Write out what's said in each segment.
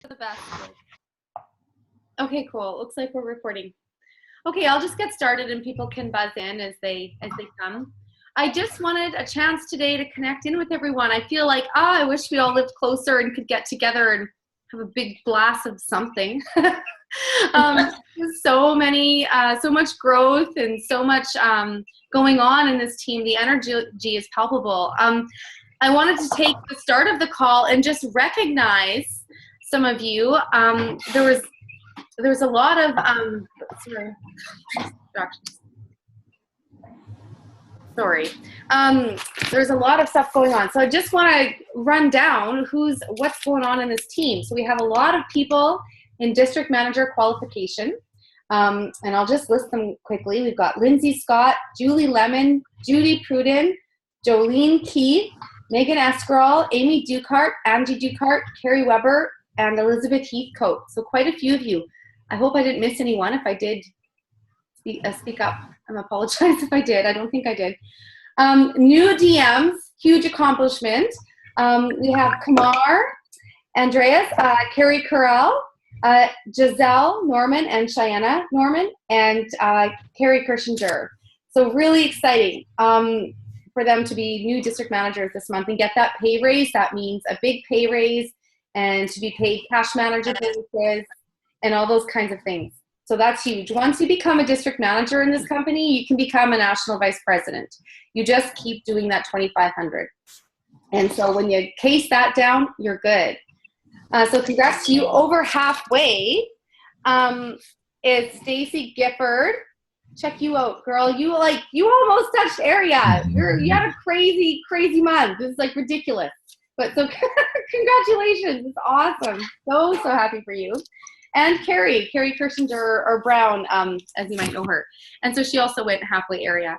The best. Okay, cool. Looks like we're recording. Okay, I'll just get started and people can buzz in as they come. I just wanted a chance today to connect in with everyone. I feel like, I wish we all lived closer and could get together and have a big blast of something. So much growth and so much going on in this team. The energy is palpable. I wanted to take the start of the call and just recognize some of you. There was a lot of there's a lot of stuff going on. So I just want to run down what's going on in this team. So we have a lot of people in district manager qualification. And I'll just list them quickly. We've got Lindsay Scott, Julie Lemon, Judy Pruden, Jolene Key, Megan Eskerall, Amy Ducart, Angie Ducart, Carrie Weber, and Elizabeth Heathcote. So quite a few of you. I hope I didn't miss anyone. If I did, speak up. I apologize if I did. I don't think I did. New DMs, huge accomplishment. We have Kamar, Andreas, Carrie Carell, Giselle Norman, and Cheyenne Norman, and Carrie Kirschinger. So really exciting for them to be new district managers this month and get that pay raise. That means a big pay raise and to be paid cash manager bonuses and all those kinds of things. So that's huge. Once you become a district manager in this company, you can become a national vice president. You just keep doing that 2,500. And so when you case that down, you're good. So congrats to you. Over halfway is Stacy Gifford. Check you out, girl. You almost touched area. You had a crazy month. This is like ridiculous. But so congratulations. It's awesome. So happy for you. And Carrie Kirschinger or Brown, as you might know her. And so she also went halfway area.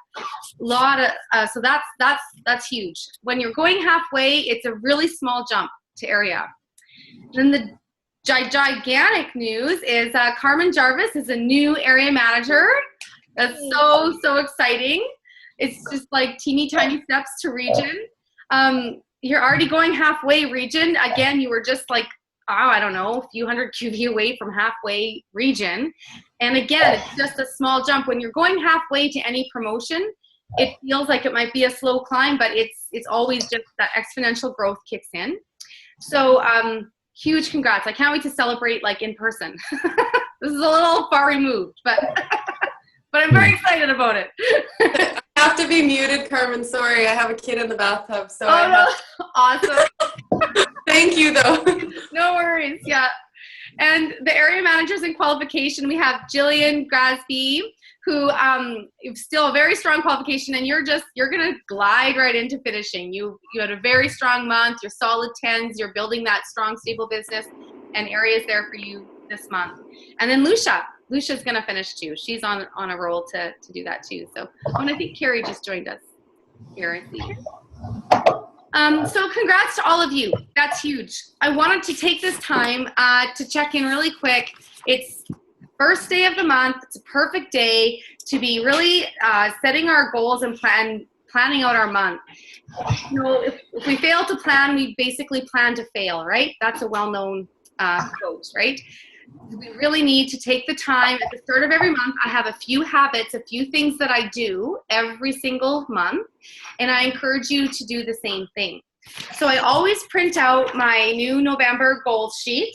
So that's huge. When you're going halfway, it's a really small jump to area. Then the gigantic news is Carmen Jarvis is a new area manager. That's so exciting. It's just like teeny tiny steps to region. You're already going halfway region. Again, you were just like, I don't know, a few hundred QV away from halfway region. And again, it's just a small jump. When you're going halfway to any promotion, it feels like it might be a slow climb, but it's always just that exponential growth kicks in. So huge congrats. I can't wait to celebrate like in person. This is a little far removed, but I'm very excited about it. I have to be muted, Carmen. Sorry, I have a kid in the bathtub. So Awesome. Thank you, though. No worries. Yeah. And the area managers in qualification, we have Jillian Grasby, who still a very strong qualification, and you're going to glide right into finishing. You had a very strong month. You're solid 10s. You're building that strong, stable business, and areas there for you this month. And then Lucia's going to finish too. She's on a roll to do that too. So, and I think Carrie just joined us here. I see. So congrats to all of you. That's huge. I wanted to take this time to check in really quick. It's first day of the month. It's a perfect day to be really setting our goals and planning out our month. You know, if we fail to plan, we basically plan to fail, right? That's a well-known quote, right? We really need to take the time at the start of every month. I have a few habits, a few things that I do every single month, and I encourage you to do the same thing. So I always print out my new November goals sheet,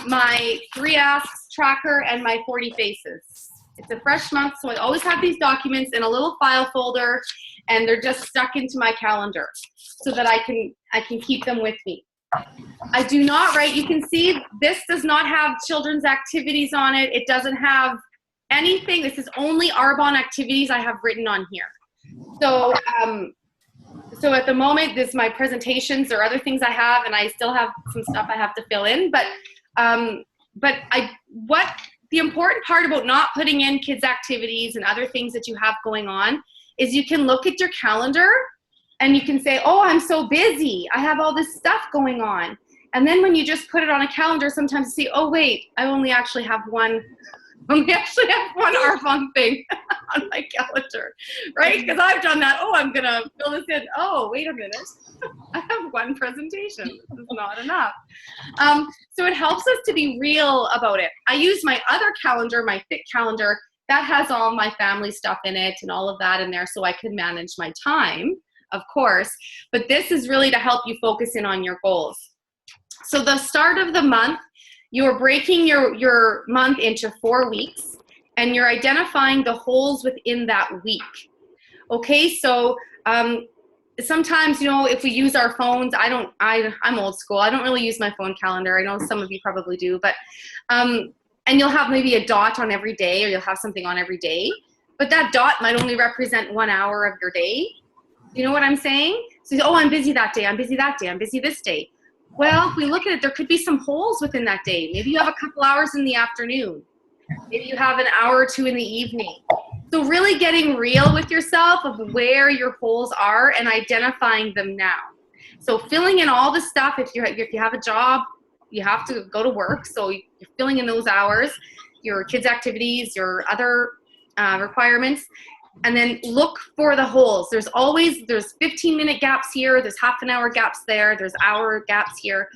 my 3 asks tracker, and my 40 faces. It's a fresh month, so I always have these documents in a little file folder, and they're just stuck into my calendar so that I can keep them with me. I do not write. You can see this does not have children's activities on it. It doesn't have anything. This is only Arbonne activities I have written on here. So so at the moment, this is my presentations or other things I have, and I still have some stuff I have to fill in. But the important part about not putting in kids' activities and other things that you have going on is you can look at your calendar and you can say, oh, I'm so busy. I have all this stuff going on. And then when you just put it on a calendar, sometimes you see, oh, wait, I only actually have one Arbonne thing. on my calendar, right? Because I've done that. Oh, I'm going to fill this in. Oh, wait a minute. I have one presentation. This is not enough. So it helps us to be real about it. I use my other calendar, my Fit calendar, that has all my family stuff in it and all of that in there so I can manage my time, of course. But this is really to help you focus in on your goals. So the start of the month, you're breaking your month into 4 weeks, and you're identifying the holes within that week. Okay, so sometimes, if we use our phones, I'm old school. I don't really use my phone calendar. I know some of you probably do, but and you'll have maybe a dot on every day, or you'll have something on every day, but that dot might only represent 1 hour of your day. You know what I'm saying? So, oh, I'm busy that day. I'm busy that day. I'm busy this day. Well, if we look at it, there could be some holes within that day. Maybe you have a couple hours in the afternoon. Maybe you have an hour or two in the evening. So really getting real with yourself of where your holes are and identifying them now. So filling in all the stuff. If you have a job, you have to go to work. So you're filling in those hours, your kids' activities, your other requirements. And then look for the holes. There's 15-minute gaps here. There's half an hour gaps there. There's hour gaps here.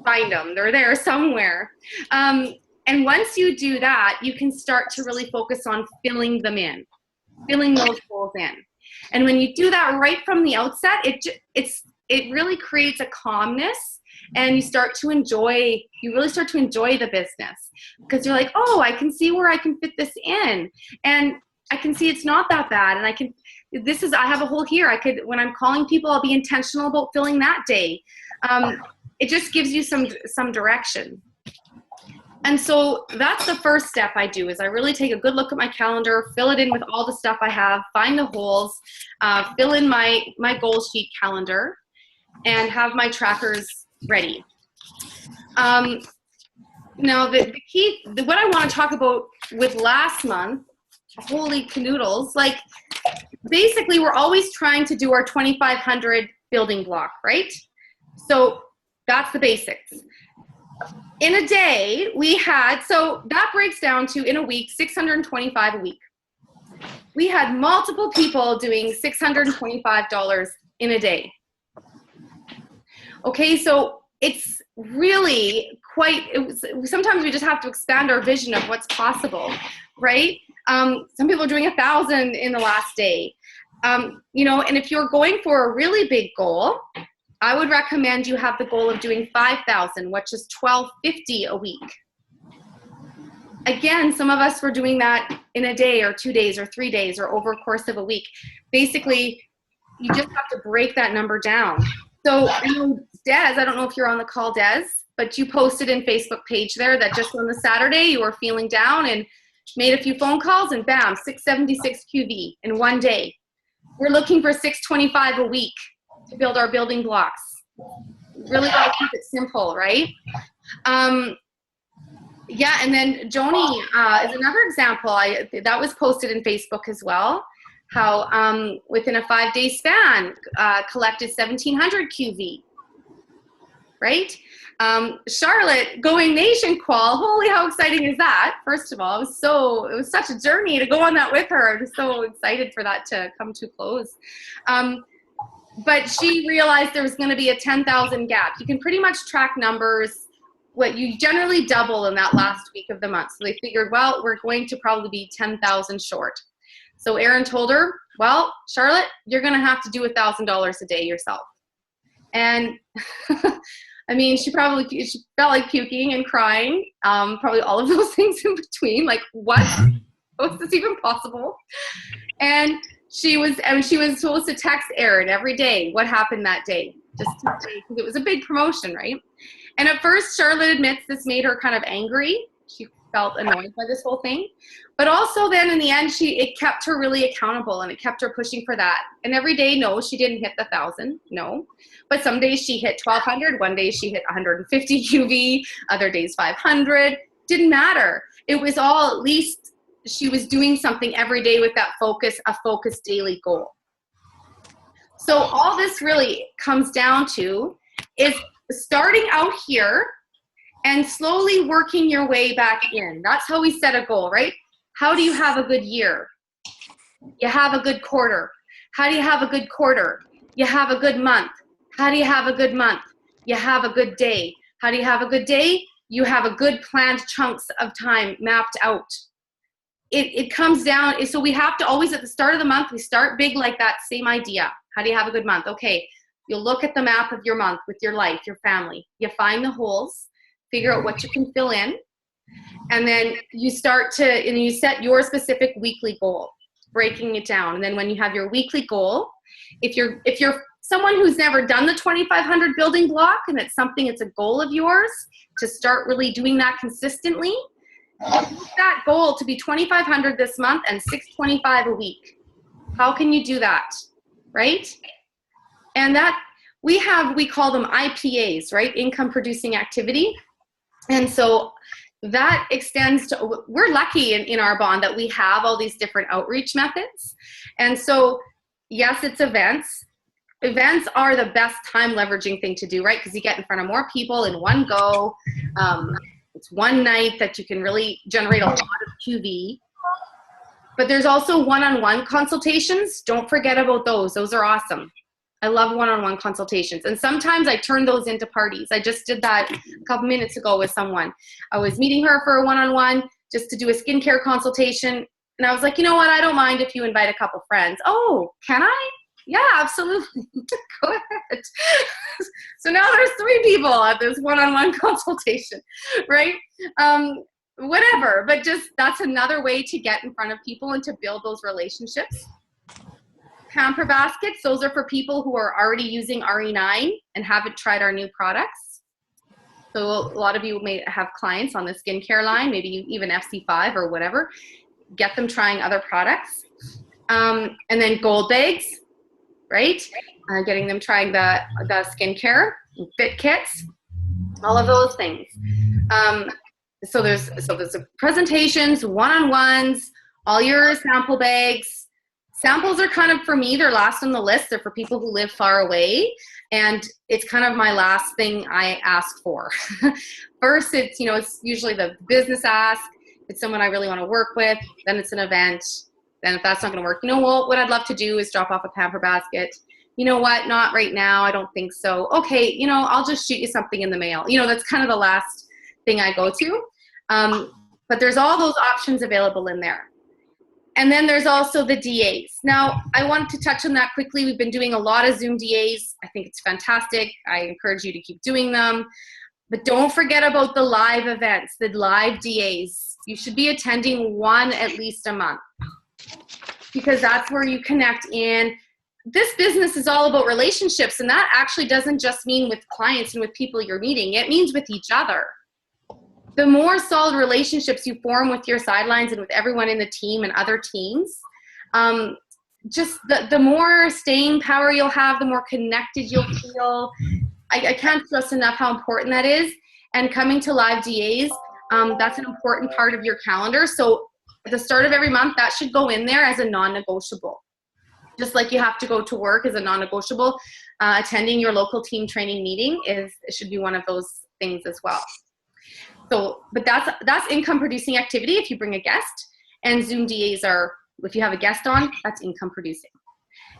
Find them. They're there somewhere. And once you do that, you can start to really focus on filling them in, filling those holes in. And when you do that right from the outset, it really creates a calmness, and you really start to enjoy the business, because you're like, oh, I can see where I can fit this in. And I can see it's not that bad. And I have a hole here. When I'm calling people, I'll be intentional about filling that day. It just gives you some direction. And so that's the first step I do, is I really take a good look at my calendar, fill it in with all the stuff I have, find the holes, fill in my goal sheet calendar, and have my trackers ready. Now, the key, what I want to talk about with last month, holy canoodles, like basically we're always trying to do our 2,500 building block, right? So that's the basics. In a day, so that breaks down to, in a week, $625 a week. We had multiple people doing $625 in a day. Okay, so it's really sometimes we just have to expand our vision of what's possible, right? Some people are doing 1,000 in the last day. And if you're going for a really big goal, I would recommend you have the goal of doing 5,000, which is $1,250 a week. Again, some of us were doing that in a day or 2 days or 3 days or over a course of a week. Basically, you just have to break that number down. So, Des, I don't know if you're on the call, Des, but you posted in Facebook page there that just on the Saturday you were feeling down and made a few phone calls, and bam, 676 QV in one day. We're looking for 625 a week to build our building blocks. Really got to keep it simple, right? Yeah, and then Joni is another example. That was posted in Facebook as well, how within a 5-day span collected 1,700 QV, right? Charlotte going nation qual. Holy, how exciting is that? First of all, it was such a journey to go on that with her. I'm so excited for that to come to close. But she realized there was going to be a 10,000 gap. You can pretty much track numbers, what you generally double in that last week of the month. So they figured, well, we're going to probably be 10,000 short. So Aaron told her, well, Charlotte, you're going to have to do $1,000 a day yourself. And I mean, she felt like puking and crying, probably all of those things in between. Like, what? How is this even possible? And she was supposed to text Aaron every day what happened that day, just because it was a big promotion, right? And at first, Charlotte admits this made her kind of angry. She felt annoyed by this whole thing. But also then in the end, it kept her really accountable, and it kept her pushing for that. And every day, no, she didn't hit the 1,000, no. But some days she hit 1,200, one day she hit 150 QV, other days 500. Didn't matter. It was all, at least she was doing something every day with that focus, a focused daily goal. So all this really comes down to is starting out here and slowly working your way back in. That's how we set a goal, right? How do you have a good year? You have a good quarter. How do you have a good quarter? You have a good month. How do you have a good month? You have a good day. How do you have a good day? You have a good planned chunks of time mapped out. It comes down, so we have to always, at the start of the month, we start big like that same idea. How do you have a good month? Okay, you'll look at the map of your month with your life, your family. You find the holes, figure out what you can fill in, and then you start to, and you set your specific weekly goal, breaking it down. And then when you have your weekly goal, if you're someone who's never done the 2,500 building block and it's a goal of yours to start really doing that consistently, that goal to be 2,500 this month and 625 a week. How can you do that, right? And that we call them IPAs, right? Income producing activity. And so that extends to, we're lucky in our bond that we have all these different outreach methods. And so, yes, it's events. Events are the best time leveraging thing to do, right? Because you get in front of more people in one go. It's one night that you can really generate a lot of QV. But there's also one-on-one consultations. Don't forget about those. Those are awesome. I love one-on-one consultations. And sometimes I turn those into parties. I just did that a couple minutes ago with someone. I was meeting her for a one-on-one just to do a skincare consultation. And I was like, you know what? I don't mind if you invite a couple friends. Oh, can I? Yeah, absolutely. Go ahead. So now there's 3 people at this one-on-one consultation, right? Whatever, but just that's another way to get in front of people and to build those relationships. Pamper baskets, those are for people who are already using RE9 and haven't tried our new products. So a lot of you may have clients on the skincare line, maybe even FC5 or whatever. Get them trying other products. And then gold bags, right? Getting them trying the skincare, fit kits, all of those things. So there's presentations, one-on-ones, all your sample bags. Samples are kind of, for me, they're last on the list. They're for people who live far away. And it's kind of my last thing I ask for. First, it's usually the business ask. It's someone I really want to work with. Then it's an event. Then if that's not going to work, what I'd love to do is drop off a pamper basket. You know what? Not right now. I don't think so. Okay, I'll just shoot you something in the mail. That's kind of the last thing I go to. But there's all those options available in there. And then there's also the DAs. Now, I wanted to touch on that quickly. We've been doing a lot of Zoom DAs. I think it's fantastic. I encourage you to keep doing them. But don't forget about the live events, the live DAs. You should be attending one at least a month, because that's where you connect in. This business is all about relationships, and that actually doesn't just mean with clients and with people you're meeting. It means with each other. The more solid relationships you form with your sidelines and with everyone in the team and other teams, just the more staying power you'll have, the more connected you'll feel. I can't stress enough how important that is. And coming to live DAs, that's an important part of your calendar. So at the start of every month, that should go in there as a non-negotiable. Just like you have to go to work as a non-negotiable, attending your local team training meeting should be one of those things as well. So, but that's income producing activity if you bring a guest, and Zoom DAs are, if you have a guest on, that's income producing.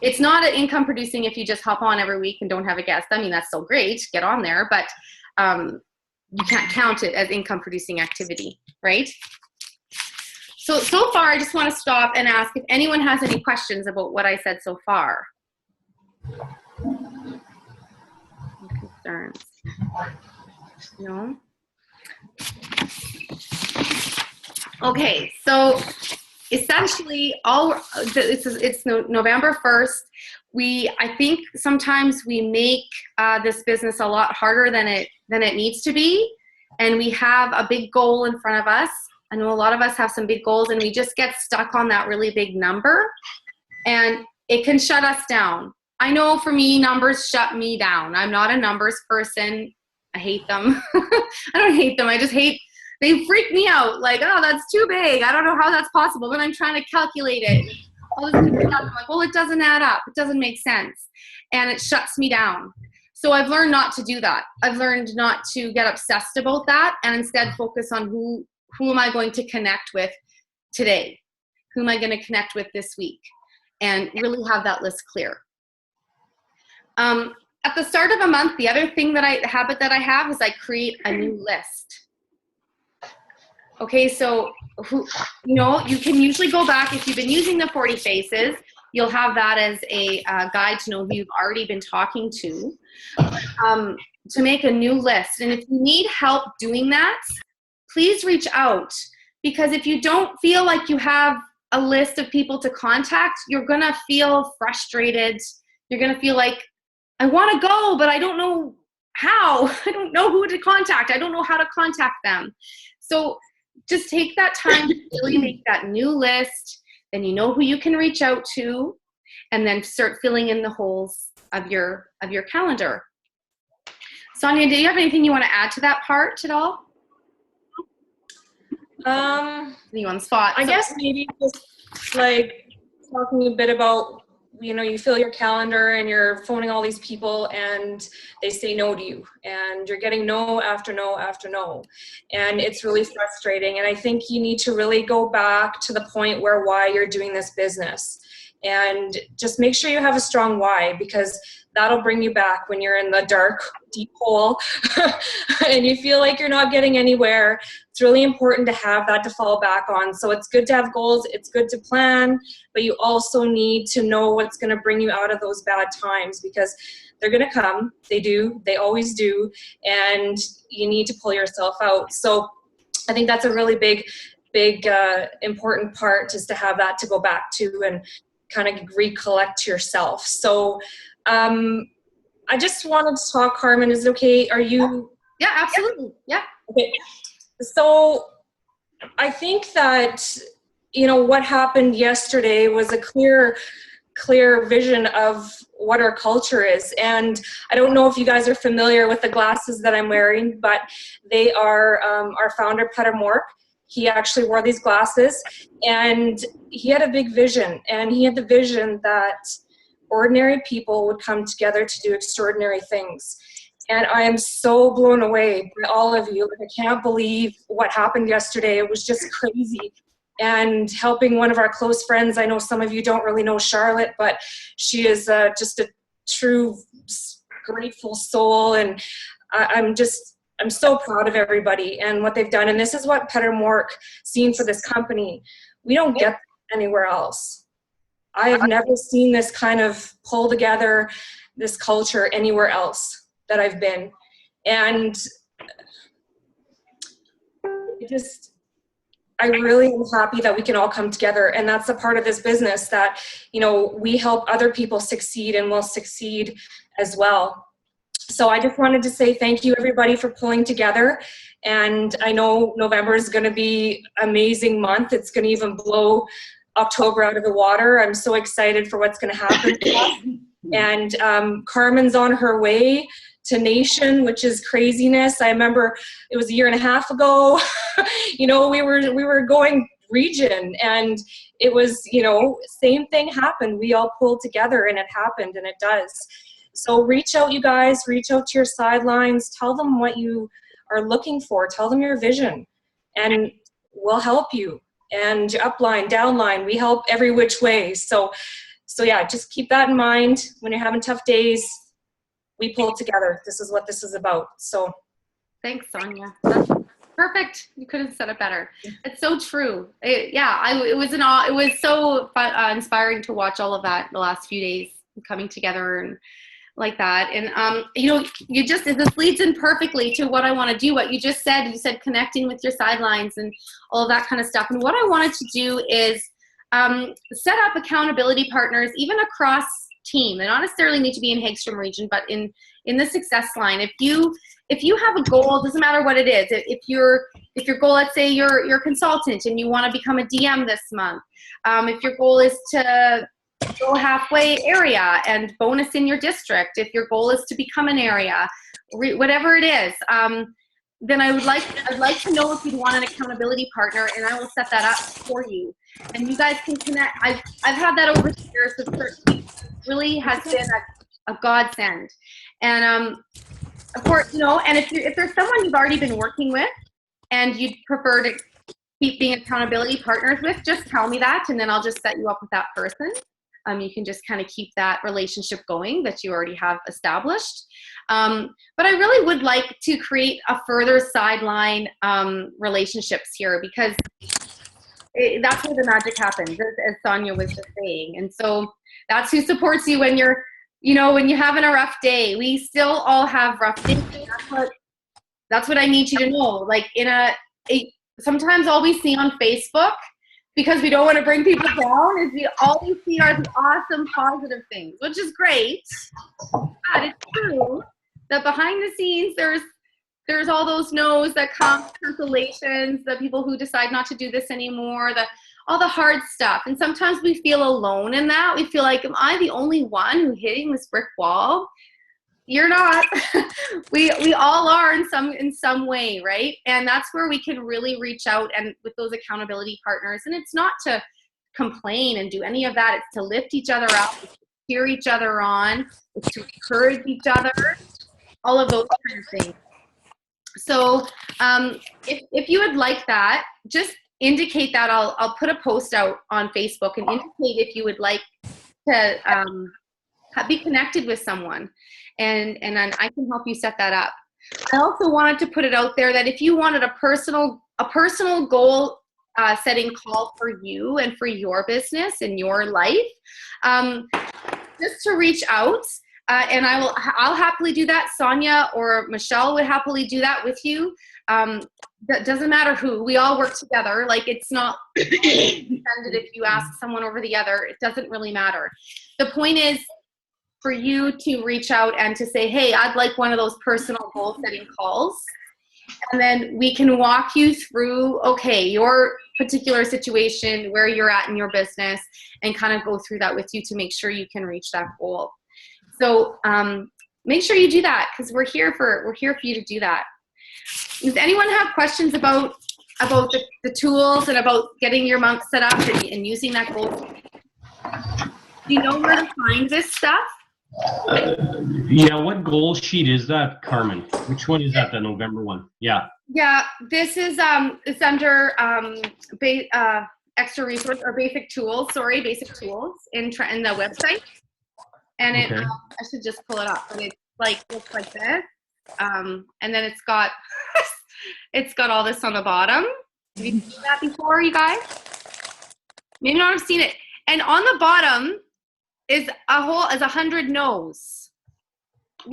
It's not an income producing if you just hop on every week and don't have a guest. I mean, that's still great, get on there, but you can't count it as income producing activity, right? So far, I just want to stop and ask if anyone has any questions about what I said so far. Any concerns? No? Okay, so essentially, it's November 1st. I think sometimes we make this business a lot harder than it needs to be, and we have a big goal in front of us. I know a lot of us have some big goals, and we just get stuck on that really big number, and it can shut us down. I know for me, numbers shut me down. I'm not a numbers person. I hate them. I don't hate them. I just hate, they freak me out. Like, oh, that's too big. I don't know how that's possible. When I'm trying to calculate it, all this stuff, I'm like, well, it doesn't add up. It doesn't make sense. And it shuts me down. So I've learned not to do that. I've learned not to get obsessed about that, and instead focus on who am I going to connect with today? Who am I going to connect with this week? and really have that list clear. At the start of a month, the other habit that I have is I create a new list. Okay, so you can usually go back if you've been using the 40 faces. You'll have that as a guide to know who you've already been talking to make a new list. And if you need help doing that, please reach out, because if you don't feel like you have a list of people to contact, you're gonna feel frustrated. You're gonna feel like, I want to go, but I don't know how. I don't know who to contact. I don't know how to contact them. So just take that time to really make that new list. Then you know who you can reach out to, and then start filling in the holes of your calendar. Sonia, do you have anything you want to add to that part at all? You on the spot. I guess maybe just like talking a bit about, you fill your calendar and you're phoning all these people and they say no to you, and you're getting no after no after no. And it's really frustrating. And I think you need to really go back to the point why you're doing this business, and just make sure you have a strong why, because that'll bring you back when you're in the dark, deep hole and you feel like you're not getting anywhere. It's really important to have that to fall back on. So it's good to have goals, it's good to plan, but you also need to know what's going to bring you out of those bad times, because they're going to come. They always do. And you need to pull yourself out. So I think that's a really big, important part, is to have that to go back to and kind of recollect yourself. So I just wanted to talk, Carmen, is it okay? Are you? Yeah, absolutely. Yeah. Okay. So I think that, what happened yesterday was a clear vision of what our culture is. And I don't know if you guys are familiar with the glasses that I'm wearing, but they are our founder, Peter Mork. He actually wore these glasses, and he had a big vision, and he had the vision that ordinary people would come together to do extraordinary things. And I am so blown away by all of you. I can't believe what happened yesterday. It was just crazy. And helping one of our close friends, I know some of you don't really know Charlotte, but she is just a true grateful soul. And I'm so proud of everybody and what they've done. And this is what Peter Mork seen for this company. We don't get anywhere else. I have never seen this kind of pull together, this culture, anywhere else that I've been. And I really am happy that we can all come together. And that's a part of this business that, we help other people succeed, and we'll succeed as well. So I just wanted to say thank you, everybody, for pulling together. And I know November is going to be an amazing month. It's going to even blow October out of the water. I'm so excited for what's going to happen. And Carmen's on her way to Nation, which is craziness. I remember it was a year and a half ago. We were going region, and it was, same thing happened. We all pulled together, and it happened, and it does. So reach out, you guys. Reach out to your sidelines. Tell them what you are looking for. Tell them your vision, and we'll help you. And upline, downline, we help every which way. So yeah, just keep that in mind. When you're having tough days, we pull together. This is what this is about. So thanks, Sonia. That's perfect. You couldn't have said it better. It's so true. It was so inspiring to watch all of that the last few days coming together and like that. And this leads in perfectly to what I want to do. What you just said, connecting with your sidelines and all of that kind of stuff. And what I wanted to do is set up accountability partners, even across team. They don't necessarily need to be in Hagstrom region, but in the success line. If you have a goal, doesn't matter what it is. If your goal, let's say you're a consultant and you want to become a DM this month. If your goal is to go halfway area and bonus in your district, if your goal is to become an area, whatever it is, then I'd like to know if you'd want an accountability partner, and I will set that up for you. And you guys can connect. I've had that over the years with certain people. It really has been a godsend. And of course, and if there's someone you've already been working with and you'd prefer to keep being accountability partners with, just tell me that, and then I'll just set you up with that person. You can just kind of keep that relationship going that you already have established. But I really would like to create a further sideline relationships here, because that's where the magic happens, as Sonia was just saying. And so that's who supports you when you're, when you're having a rough day. We still all have rough days. That's what I need you to know. Like sometimes all we see on Facebook, because we don't want to bring people down, is all we see are the awesome positive things, which is great. But it's true that behind the scenes, there's all those no's that come, cancellations, the people who decide not to do this anymore, all the hard stuff. And sometimes we feel alone in that. We feel like, am I the only one who's hitting this brick wall? You're not. we all are in some way, right? And that's where we can really reach out and with those accountability partners. And it's not to complain and do any of that. It's to lift each other up, it's to cheer each other on, it's to encourage each other, all of those kind of things. So if you would like that, just indicate that. I'll put a post out on Facebook and indicate if you would like to be connected with someone. And then I can help you set that up. I also wanted to put it out there that if you wanted a personal goal setting call for you and for your business and your life, just to reach out, and I'll happily do that. Sonia or Michelle would happily do that with you. That doesn't matter who. We all work together. Like, it's not offended if you ask someone over the other. It doesn't really matter. The point is for you to reach out and to say, hey, I'd like one of those personal goal setting calls. And then we can walk you through, okay, your particular situation, where you're at in your business, and kind of go through that with you to make sure you can reach that goal. So make sure you do that, because we're here for you to do that. Does anyone have questions about the tools and about getting your monk set up and using that goal? Do you know where to find this stuff? Yeah, what goal sheet is that, Carmen? Which one is that, the November one? Yeah. Yeah, this is it's under extra resource or basic tools. Sorry, basic tools in the website. And it, Okay. I should just pull it up. But it looks like this, and then it's got all this on the bottom. Have you seen that before, you guys? Maybe not have seen it. And on the bottom is 100 no's.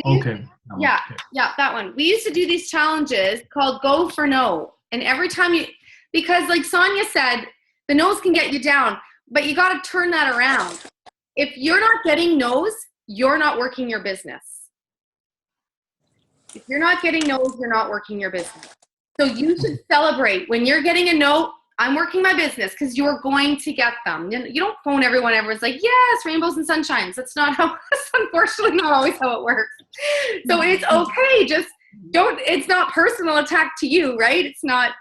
Okay. Yeah, that one. We used to do these challenges called Go for No. And every time because like Sonia said, the no's can get you down, but you got to turn that around. If you're not getting no's, you're not working your business. If you're not getting no's, you're not working your business. So you should celebrate when you're getting a no. I'm working my business, because you're going to get them. You don't phone everyone. Everyone's like, yes, rainbows and sunshines. That's unfortunately not always how it works. So it's okay. Just it's not personal attack to you, right? It's not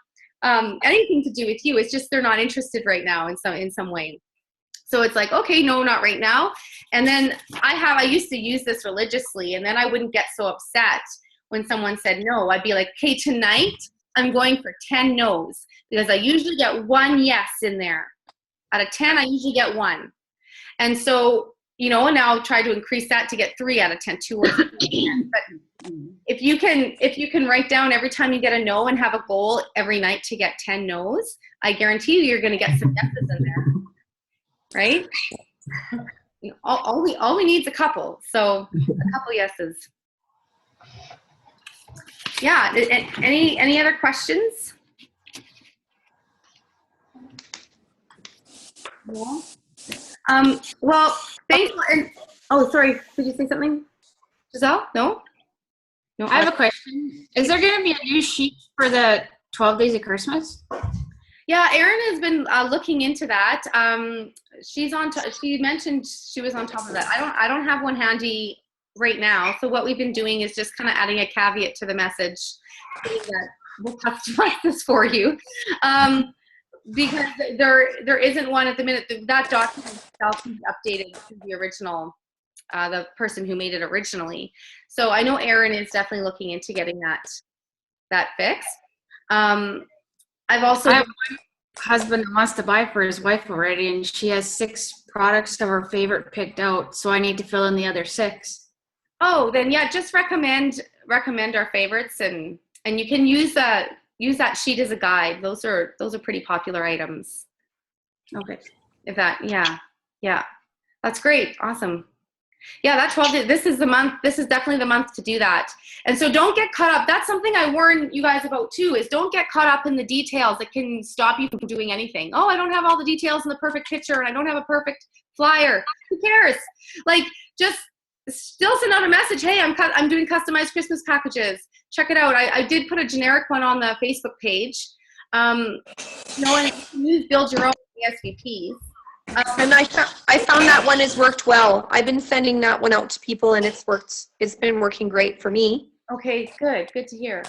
anything to do with you. It's just they're not interested right now in some way. So it's like, okay, no, not right now. And then I used to use this religiously, and then I wouldn't get so upset when someone said no. I'd be like, okay, tonight I'm going for 10 no's, because I usually get one yes in there. Out of 10, I usually get one. And so, now I'll try to increase that to get 3 out of 10, 2 or 3 out of 10. But if you can write down every time you get a no and have a goal every night to get 10 no's, I guarantee you're going to get some yeses in there. Right? All we need is a couple. So a couple yeses. Yeah. Any other questions? Yeah. Well, thanks. Oh, sorry. Did you say something, Giselle? No. I have a question. Is there going to be a new sheet for the 12 Days of Christmas? Yeah, Erin has been looking into that. She mentioned she was on top of that. I don't have one handy right now. So what we've been doing is just kind of adding a caveat to the message saying that we'll customize this for you, because there isn't one at the minute. That document itself can be updated to the original, the person who made it originally. So I know Erin is definitely looking into getting that fixed. I've also husband that wants to buy for his wife already, and she has 6 products of her favorite picked out, so I need to fill in the other 6. Oh, then yeah, just recommend our favorites, and you can use that sheet as a guide. Those are pretty popular items. Okay. If that, yeah, that's great, awesome. Yeah, that 12. This is the month. This is definitely the month to do that. And so don't get caught up. That's something I warn you guys about too. Is don't get caught up in the details that can stop you from doing anything. Oh, I don't have all the details in the perfect picture, and I don't have a perfect flyer. Who cares? Like, just still send out a message. Hey, I'm doing customized Christmas packages. Check it out. I did put a generic one on the Facebook page. And you can use build your own SVPs. And I found that one has worked well. I've been sending that one out to people, and it's worked. It's been working great for me. Okay, good to hear.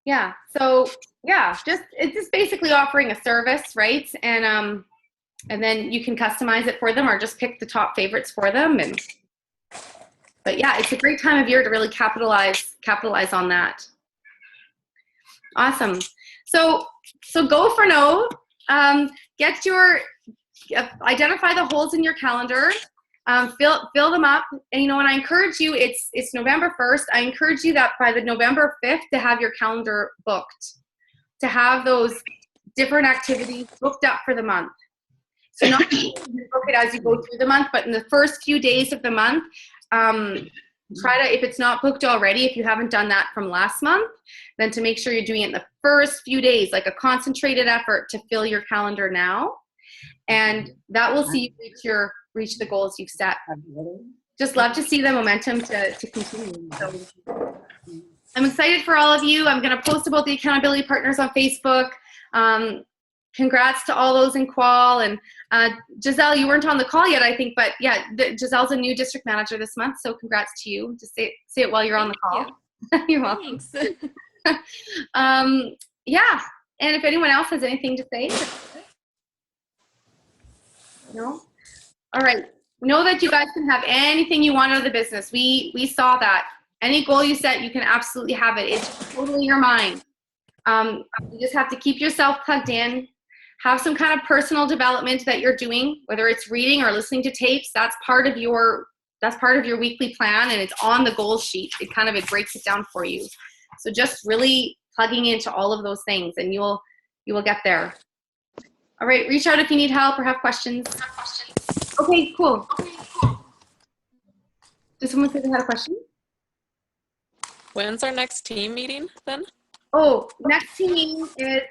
Yeah, so yeah, it's just basically offering a service, right? And then you can customize it for them, or just pick the top favorites for them. But yeah, it's a great time of year to really capitalize on that. Awesome. So go for no. Identify the holes in your calendar, fill them up, and when I encourage you, it's November 1st. I encourage you that by the November 5th to have your calendar booked, to have those different activities booked up for the month. So not you book it as you go through the month, but in the first few days of the month, try to, if it's not booked already, if you haven't done that from last month, then to make sure you're doing it in the first few days, like a concentrated effort to fill your calendar now. And that will see you reach the goals you've set. Just love to see the momentum to continue. So I'm excited for all of you. I'm going to post about the accountability partners on Facebook. Congrats to all those in Qual. And Giselle, you weren't on the call yet, I think, but yeah, Giselle's a new district manager this month. So congrats to you. Just say it while you're on the call. You're welcome. Thanks. Yeah. And if anyone else has anything to say. No? All right. Know that you guys can have anything you want out of the business. We saw that. Any goal you set, you can absolutely have it. It's totally your mind. You just have to keep yourself plugged in. Have some kind of personal development that you're doing, whether it's reading or listening to tapes. That's part of your weekly plan, and it's on the goal sheet. It breaks it down for you. So just really plugging into all of those things, and you will get there. All right, reach out if you need help or have questions. Okay, cool. Does someone say they had a question? When's our next team meeting then? Oh, next team is,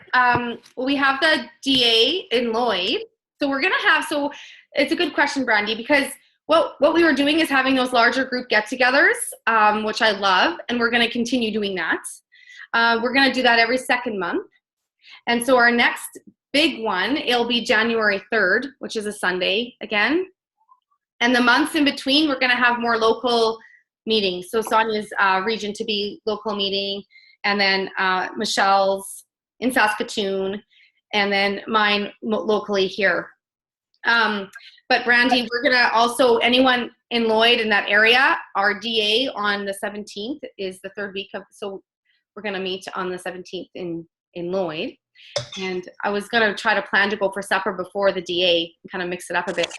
we have the DA in Lloyd. So we're going to have, so it's a good question, Brandy, because what we were doing is having those larger group get-togethers, which I love, and we're going to continue doing that. We're going to do that every second month. And so our next big one, it'll be January 3rd, which is a Sunday again. And the months in between, we're going to have more local meetings. So Sonia's region to be local meeting, and then Michelle's in Saskatoon, and then mine locally here. But Brandy, we're going to also, anyone in Lloyd in that area, our DA on the 17th is the third week of, so we're going to meet on the 17th in Lloyd. And I was going to try to plan to go for supper before the DA and kind of mix it up a bit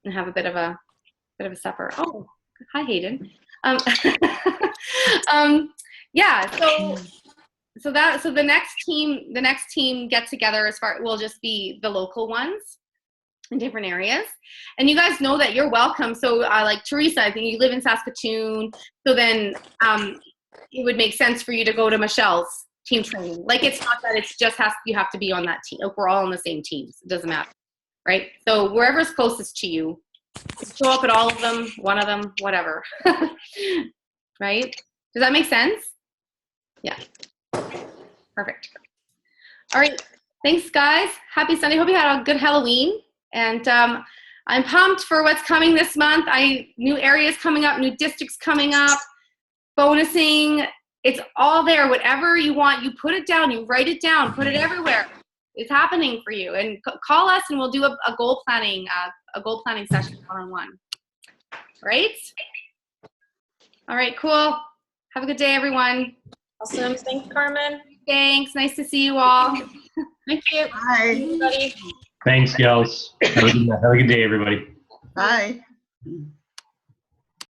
and have a bit of a supper. Oh, hi Hayden. Yeah, so the next team get together will just be the local ones in different areas. And you guys know that you're welcome. So like Teresa, I think you live in Saskatoon. So then it would make sense for you to go to Michelle's team training. Like, it's not that it's just you have to be on that team. Like, we're all on the same teams. It doesn't matter, right? So wherever's closest to you, show up at all of them, one of them, whatever. Right? Does that make sense? Yeah. Perfect. All right. Thanks, guys. Happy Sunday. Hope you had a good Halloween. And I'm pumped for what's coming this month. New areas coming up, new districts coming up, bonusing. It's all there. Whatever you want, you put it down, you write it down, put it everywhere. It's happening for you. And call us and we'll do a goal planning session one-on-one. Right? All right, cool. Have a good day, everyone. Awesome. Thanks, Carmen. Thanks. Nice to see you all. Thank you. Bye. Everybody. Thanks, gals. Have a good day, everybody. Bye.